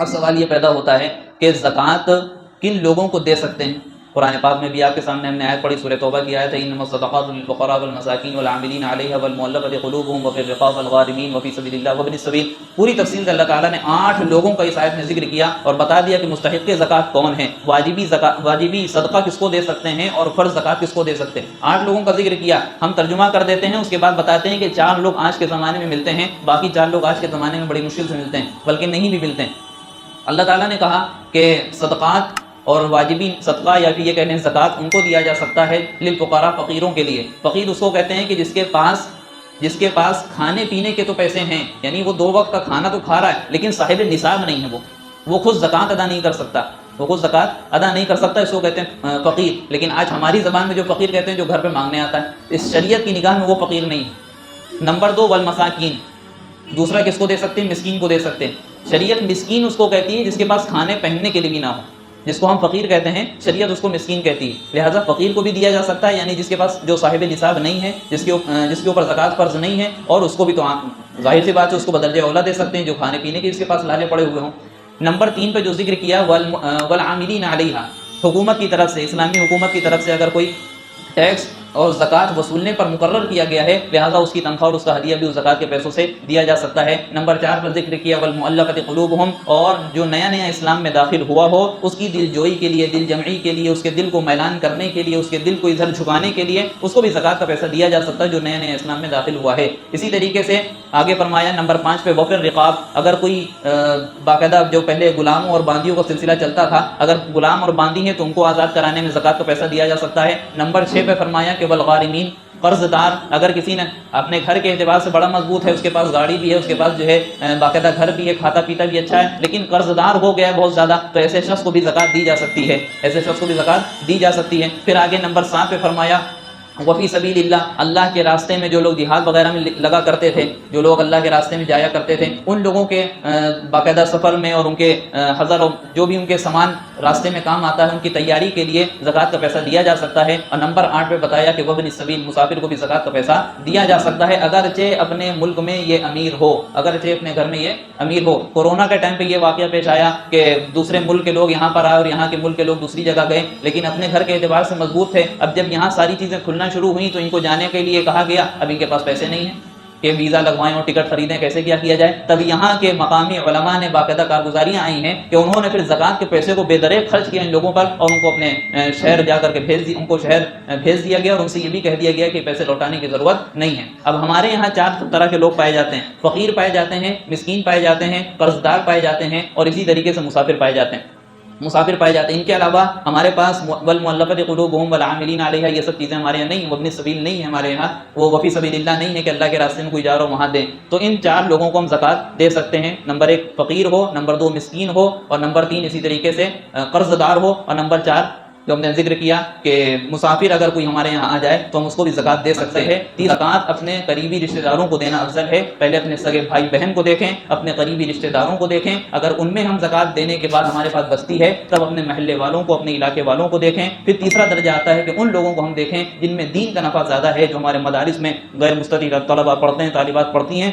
سوال یہ پیدا ہوتا ہے کہ زکوٰۃ کن لوگوں کو دے سکتے ہیں؟ قرآن پاک میں بھی آپ کے سامنے ہم نے آیت پڑھی، سورہ توبہ کی آیت ہے، انما الصدقات للفقراء والمساکین والعاملین علیہا والمؤلفۃ قلوبہم وفی الرقاب والغارمین وفی سبیل اللہ وابن السبیل۔ پوری تفصیل سے اللہ تعالیٰ نے 8 لوگوں کا اس آیت میں ذکر کیا اور بتا دیا کہ مستحق زکوٰۃ کون ہیں، واجبی صدقہ کس کو دے سکتے ہیں اور فرض زکوٰۃ کس کو دے سکتے ہیں۔ 8 لوگوں کا ذکر کیا، ہم ترجمہ کر دیتے ہیں، اس کے بعد بتاتے ہیں کہ 4 لوگ آج کے زمانے میں ملتے ہیں، باقی 4 لوگ آج کے زمانے میں بڑی مشکل سے ملتے ہیں، بلکہ نہیں بھی ملتے ہیں۔ اللہ تعالیٰ نے کہا کہ صدقات اور واجبی صدقہ یا پھر یہ کہتے ہیں زکوٰۃ ان کو دیا جا سکتا ہے للفقراء، فقیروں کے لیے۔ فقیر اس کو کہتے ہیں کہ جس کے پاس کھانے پینے کے تو پیسے ہیں، یعنی وہ 2 وقت کا کھانا تو کھا رہا ہے لیکن صاحب نصاب نہیں ہے، وہ خود زکوٰۃ ادا نہیں کر سکتا، اس کو کہتے ہیں فقیر۔ لیکن آج ہماری زبان میں جو فقیر کہتے ہیں جو گھر پہ مانگنے آتا ہے، اس شریعت کی نگاہ میں وہ فقیر نہیں ہے۔ نمبر 2 والمساکین، دوسرا کس کو دے سکتے ہیں؟ مسکین کو دے سکتے ہیں۔ شریعت مسکین اس کو کہتی ہے جس کے پاس کھانے پہننے کے لیے بھی نہ ہو، جس کو ہم فقیر کہتے ہیں، شریعت اس کو مسکین کہتی ہے۔ لہٰذا فقیر کو بھی دیا جا سکتا ہے، یعنی جس کے پاس جو صاحب نصاب نہیں ہے، جس کے اوپر زکوٰۃ فرض نہیں ہے، اور اس کو بھی تو ظاہر سی بات ہے اس کو بدرجہ اولا دے سکتے ہیں جو کھانے پینے کے جس کے پاس لالے پڑے ہوئے ہوں۔ نمبر 3 پہ جو ذکر کیا والعاملین علیہا، حکومت کی طرف سے، اسلامی حکومت کی طرف سے اگر کوئی ٹیکس اور زکوٰۃ وصولنے پر مقرر کیا گیا ہے، لہٰذا اس کی تنخواہ اور اس کا ہدیہ بھی اس زکوٰۃ کے پیسوں سے دیا جا سکتا ہے۔ نمبر 4 پر ذکر کیا والمؤلفۃ قلوبہم، اور جو نیا اسلام میں داخل ہوا ہو اس کی دل جوئی کے لیے، دل جمعی کے لیے، اس کے دل کو میلان کرنے کے لیے، اس کے دل کو ادھر جھکانے کے لیے اس کو بھی زکوٰۃ کا پیسہ دیا جا سکتا ہے جو نیا اسلام میں داخل ہوا ہے۔ اسی طریقے سے آگے فرمایا نمبر 5 پہ وفر رقاب، اگر کوئی باقاعدہ جو پہلے غلاموں اور باندیوں کا سلسلہ چلتا تھا، اگر غلام اور باندی ہیں تو ان کو آزاد کرانے میں زکوٰۃ کا پیسہ دیا جا سکتا ہے۔ نمبر 6 پہ فرمایا کہ والغارمین، قرض دار، اگر کسی نے اپنے گھر کے اعتبار سے بڑا مضبوط ہے، اس کے پاس گاڑی بھی ہے، اس کے پاس جو ہے باقاعدہ گھر بھی ہے، کھاتا پیتا بھی اچھا ہے، لیکن قرض دار ہو گیا ہے بہت زیادہ، تو ایسے شخص کو بھی زکوٰۃ دی جا سکتی ہے، پھر آگے نمبر 7 پہ فرمایا وفی سبیل اللہ، اللہ کے راستے میں جو لوگ جہاد وغیرہ میں لگا کرتے تھے، جو لوگ اللہ کے راستے میں جایا کرتے تھے، ان لوگوں کے باقاعدہ سفر میں اور ان کے حضر اور جو بھی ان کے سامان راستے میں کام آتا ہے ان کی تیاری کے لیے زکوٰۃ کا پیسہ دیا جا سکتا ہے۔ اور نمبر 8 پہ بتایا کہ وابن السبیل، مسافر کو بھی زکوٰۃ کا پیسہ دیا جا سکتا ہے، اگرچہ اپنے ملک میں یہ امیر ہو، اگرچہ اپنے گھر میں یہ امیر ہو۔ کورونا کے ٹائم پہ یہ واقعہ پیش آیا کہ دوسرے ملک کے لوگ یہاں پر آئے اور یہاں کے ملک کے لوگ دوسری جگہ گئے، لیکن اپنے گھر کے اعتبار سے مضبوط تھے۔ اب جب یہاں ساری چیزیں کھلنا شروع ہوئی تو ان کو جانے کے لیے کہا گیا، اب ان کے پاس پیسے نہیں ہیں کہ ویزا لگوائیں اور ٹکٹ خریدیں، کیسے کیا جائے؟ تب یہاں کے مقامی علماء نے باقاعدہ کارگزاریاں آئی ہیں کہ انہوں نے پھر زکوٰۃ کے پیسے کو بے دریغ خرچ کیا ان لوگوں پر، اور ان کو اپنے شہر جا کر کے بھیج دیا گیا، اور ان سے یہ بھی کہہ دیا گیا کہ پیسے لوٹانے کی ضرورت نہیں ہے۔ اب ہمارے یہاں 4 طرح کے لوگ پائے جاتے ہیں، فقیر پائے جاتے ہیں، مسکین پائے جاتے ہیں، قرض دار پائے جاتے ہیں، اور اسی طریقے سے مسافر پائے جاتے ہیں۔ ان کے علاوہ ہمارے پاس والمؤلفۃ قلوبہم والعاملین علیہا، یہ سب چیزیں ہمارے یہاں نہیں ہیں، وابن سبیل نہیں ہے ہمارے یہاں، وہ وفی سبیل اللہ نہیں ہے کہ اللہ کے راستے میں کوئی جا رہا ہو وہاں دیں۔ تو ان 4 لوگوں کو ہم زکوٰۃ دے سکتے ہیں، نمبر 1 فقیر ہو، نمبر 2 مسکین ہو، اور نمبر 3 اسی طریقے سے قرض دار ہو، اور نمبر 4 جو ہم نے ذکر کیا کہ مسافر اگر کوئی ہمارے یہاں آ جائے تو ہم اس کو بھی زکوٰۃ دے سکتے ہیں۔ زکوٰۃ اپنے قریبی رشتہ داروں کو دینا افضل ہے، پہلے اپنے سگے بھائی بہن کو دیکھیں، اپنے قریبی رشتہ داروں کو دیکھیں، اگر ان میں ہم زکوٰۃ دینے کے بعد ہمارے پاس بستی ہے تب اپنے محلے والوں کو، اپنے علاقے والوں کو دیکھیں، پھر تیسرا درجہ آتا ہے کہ ان لوگوں کو ہم دیکھیں جن میں دین کا نفع زیادہ ہے، جو ہمارے مدارس میں غیر مستطیع طلباء پڑھتے ہیں، طالبات پڑھتی ہیں،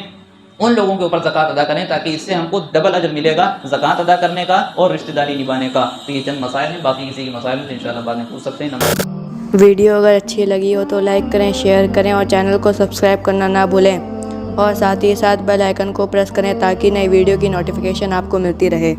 ان لوگوں کے اوپر زکوٰۃ ادا کریں تاکہ اس سے ہم کو ڈبل اجر ملے گا زکوٰۃ ادا کرنے کا اور رشتہ داری نبھانے کا۔ تو یہ چند مسائل ہیں، باقی کسی کے مسائل ہیں انشاءاللہ بعد میں پوچھ سکتے ہیں۔ ویڈیو اگر اچھی لگی ہو تو لائک کریں، شیئر کریں اور چینل کو سبسکرائب کرنا نہ بھولیں، اور ساتھ ہی بیل آئیکن کو پریس کریں تاکہ نئی ویڈیو کی نوٹیفیکیشن آپ کو ملتی رہے۔